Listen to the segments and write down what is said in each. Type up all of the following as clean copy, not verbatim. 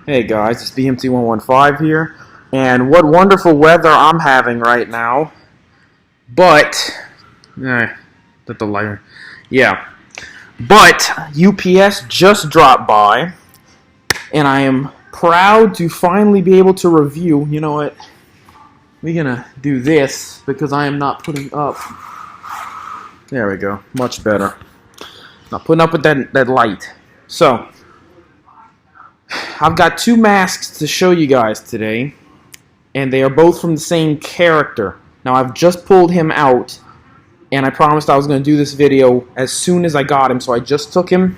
Hey guys, it's BMT115 here, and what wonderful weather I'm having right now. But, that the lighter, yeah. But UPS just dropped by, and I am proud to finally be able to review. You know what? We're gonna do this because I am not putting up. There we go, much better. Not putting up with that light. So. I've got two masks to show you guys today, and they are both from the same character. Now, I've just pulled him out, and I promised I was going to do this video as soon as I got him, so I just took him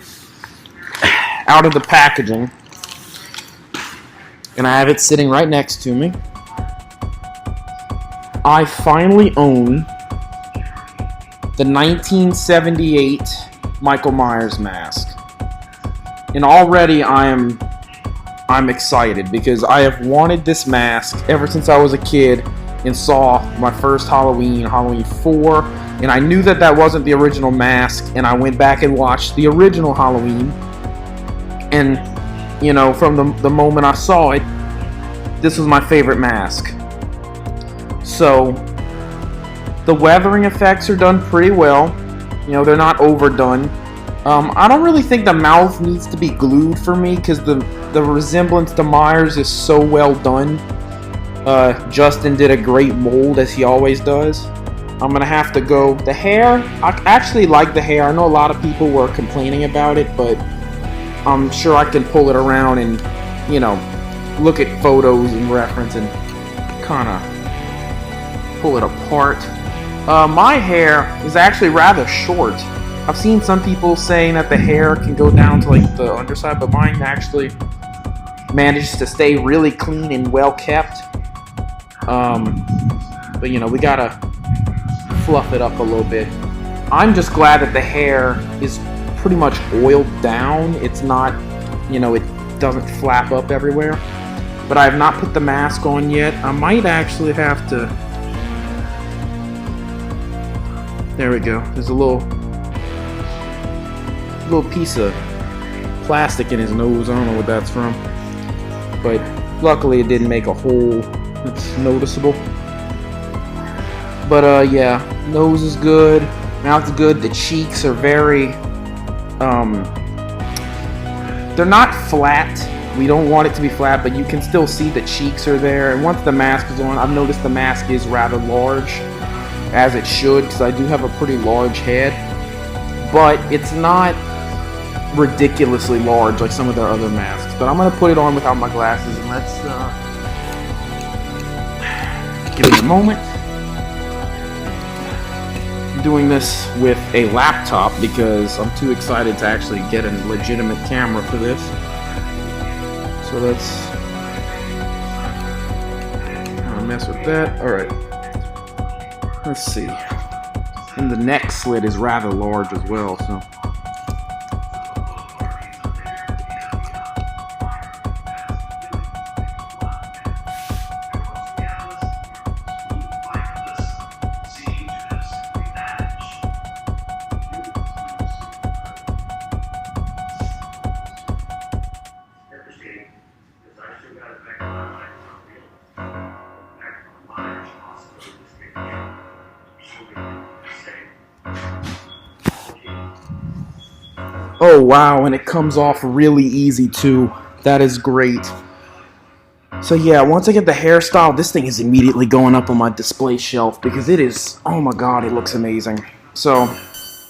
out of the packaging, and I have it sitting right next to me. I finally own the 1978 Michael Myers mask, and already I'm excited because I have wanted this mask ever since I was a kid and saw my first Halloween 4, and I knew that wasn't the original mask, and I went back and watched the original Halloween, and you know, from the moment I saw it, this was my favorite mask. So the weathering effects are done pretty well. You know, they're not overdone. I don't really think the mouth needs to be glued for me because the resemblance to Myers is so well done. Justin did a great mold, as he always does. I'm gonna have to go. The hair, I actually like the hair. I know a lot of people were complaining about it, but I'm sure I can pull it around and, you know, look at photos and reference and kind of pull it apart. My hair is actually rather short. I've seen some people saying that the hair can go down to like the underside, but mine actually manages to stay really clean and well kept. But you know, we gotta fluff it up a little bit. I'm just glad that the hair is pretty much oiled down. It's not, you know, it doesn't flap up everywhere. But I have not put the mask on yet. I might actually have to. There we go. There's a little piece of plastic in his nose. I don't know what that's from, but luckily it didn't make a hole that's noticeable. But yeah, nose is good, mouth is good. The cheeks are very they're not flat. We don't want it to be flat, but you can still see the cheeks are there. And once the mask is on, I've noticed the mask is rather large, as it should, because I do have a pretty large head, but it's not ridiculously large like some of their other masks. But I'm gonna put it on without my glasses, and let's give it a moment. I'm doing this with a laptop because I'm too excited to actually get a legitimate camera for this. So let's mess with that. Alright, let's see. And the neck slit is rather large as well, so oh wow, and it comes off really easy too. That is great. So yeah, once I get the hairstyle, this thing is immediately going up on my display shelf because it is, oh my god, it looks amazing. So,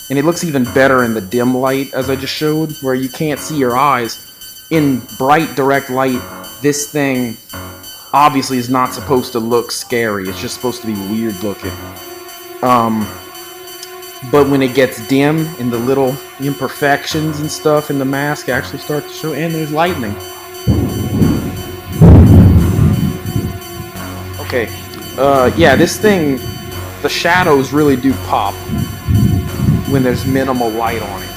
and it looks even better in the dim light, as I just showed, where you can't see your eyes. In bright direct light, this thing obviously is not supposed to look scary. It's just supposed to be weird looking. But when it gets dim and the little imperfections and stuff in the mask actually start to show, and there's lightning. Okay, yeah, this thing, the shadows really do pop when there's minimal light on it.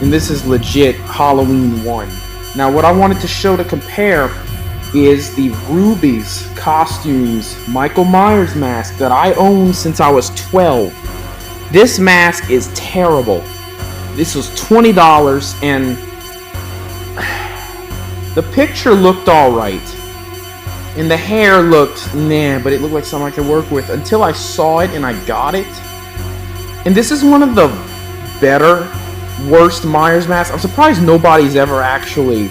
And this is legit Halloween 1. Now what I wanted to show to compare is the Rubies Costumes Michael Myers mask that I own since I was 12. This mask is terrible. This was $20, and The picture looked alright. And the hair looked, nah, but it looked like something I could work with. Until I saw it and I got it. And this is one of the better, worst Myers masks. I'm surprised nobody's ever actually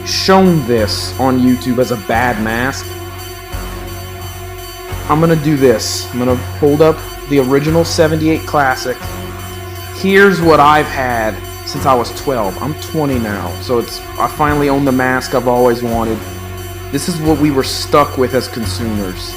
shown this on YouTube as a bad mask. I'm gonna do this. I'm gonna hold up the original 78 Classic. Here's what I've had since I was 12. I'm 20 now, so I finally own the mask I've always wanted. This is what we were stuck with as consumers.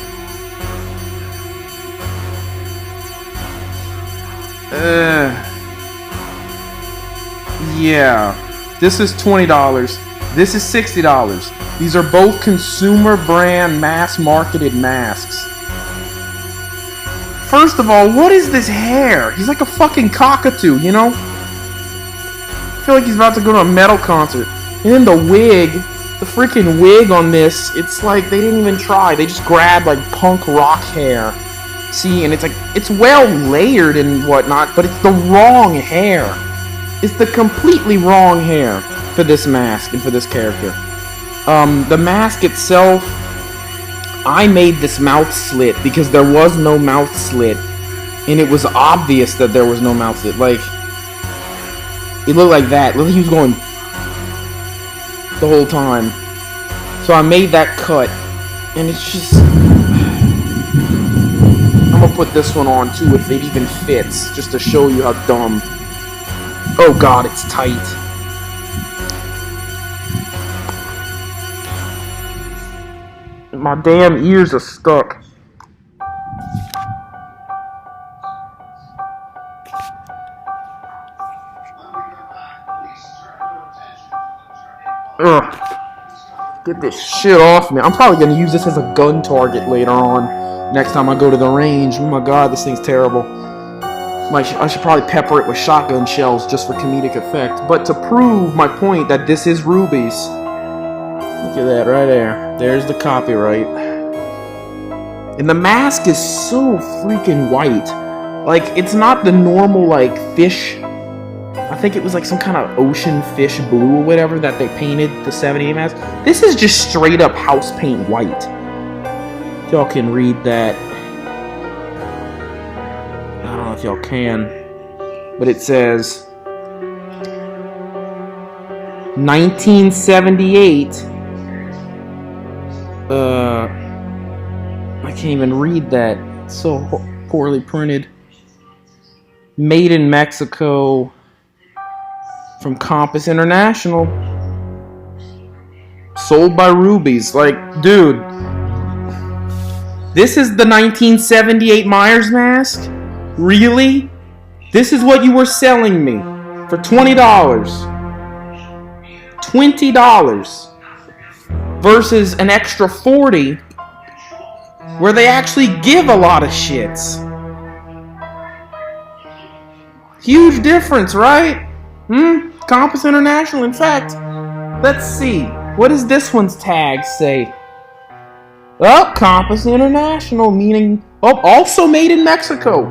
Yeah. This is $20. This is $60. These are both consumer brand, mass marketed masks. First of all, what is this hair? He's like a fucking cockatoo, you know? I feel like he's about to go to a metal concert. And then the wig, the freaking wig on this, it's like they didn't even try. They just grabbed like punk rock hair. See, and it's like, it's well layered and whatnot, but it's the wrong hair. It's the completely wrong hair for this mask and for this character. The mask itself, I made this mouth slit because there was no mouth slit, and it was obvious that there was no mouth slit. Like, it looked like that. It looked like he was going the whole time. So I made that cut, and it's just, I'm gonna put this one on too if it even fits, just to show you how dumb. Oh god, it's tight. My damn ears are stuck. Ugh. Get this shit off me. I'm probably gonna use this as a gun target later on. Next time I go to the range. Oh my god, this thing's terrible. I should probably pepper it with shotgun shells just for comedic effect. But to prove my point that this is Rubies. Look at that right there. There's the copyright. And the mask is so freaking white. Like, it's not the normal, like, fish. I think it was like some kind of ocean fish blue or whatever that they painted the 78 mask. This is just straight up house paint white. Y'all can read that. I don't know if y'all can. But it says 1978. I can't even read that. It's so poorly printed. Made in Mexico from Compass International. Sold by Rubies. Like, dude. This is the 1978 Myers mask? Really? This is what you were selling me for $20. $20 versus an extra $40 where they actually give a lot of shits. Huge difference, right? Compass International. In fact, let's see. What does this one's tag say? Oh, Compass International, meaning, oh, also made in Mexico.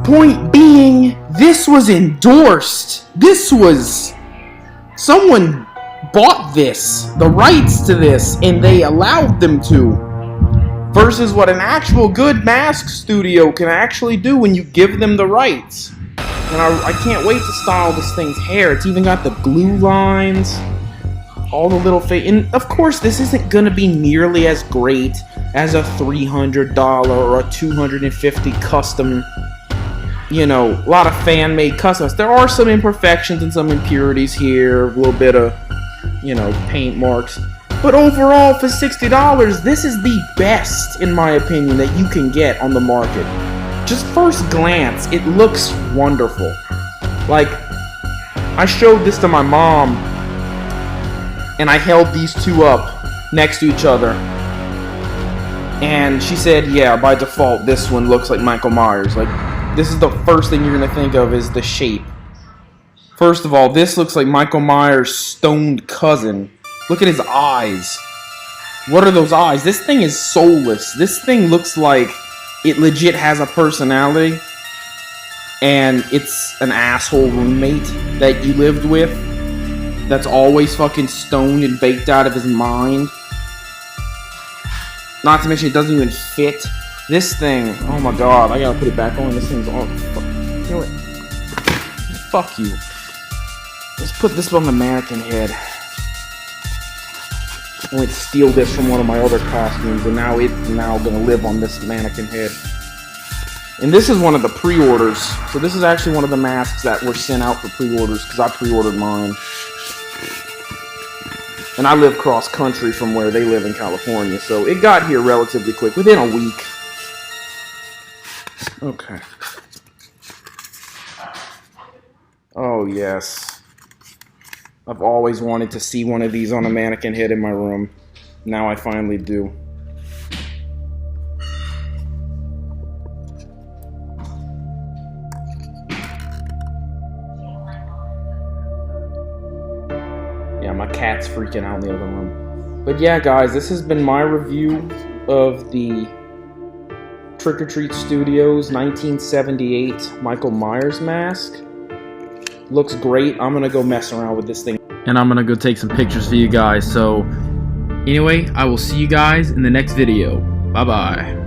Point being, this was endorsed. This was, someone bought this, the rights to this, and they allowed them to. Versus what an actual good mask studio can actually do when you give them the rights. And I can't wait to style this thing's hair. It's even got the glue lines, all the little and of course this isn't gonna be nearly as great as a $300 or a $250 custom, you know, a lot of fan-made customs. There are some imperfections and some impurities here, a little bit of, you know, paint marks. But overall, for $60, this is the best, in my opinion, that you can get on the market. Just first glance, it looks wonderful. Like, I showed this to my mom, and I held these two up next to each other. And she said, yeah, by default, this one looks like Michael Myers. Like, this is the first thing you're going to think of is the shape. First of all, this looks like Michael Myers' stoned cousin. Look at his eyes. What are those eyes? This thing is soulless. This thing looks like it legit has a personality. And it's an asshole roommate that you lived with. that's always fucking stoned and baked out of his mind. Not to mention it doesn't even fit. This thing, oh my god, I gotta put it back on. This thing's all, you know what? Fuck you. Let's put this on the mannequin head. I went to steal this from one of my other costumes, and now it's gonna live on this mannequin head. And this is one of the pre-orders. So this is actually one of the masks that were sent out for pre-orders, because I pre-ordered mine. And I live cross-country from where they live in California, so it got here relatively quick, within a week. Okay. Oh, yes. I've always wanted to see one of these on a mannequin head in my room. Now I finally do. Yeah, my cat's freaking out in the other room. But yeah, guys, this has been my review of the Trick or Treat Studios 1978 Michael Myers mask. Looks great. I'm gonna go mess around with this thing, and I'm gonna go take some pictures for you guys. So anyway, I will see you guys in the next video. Bye bye.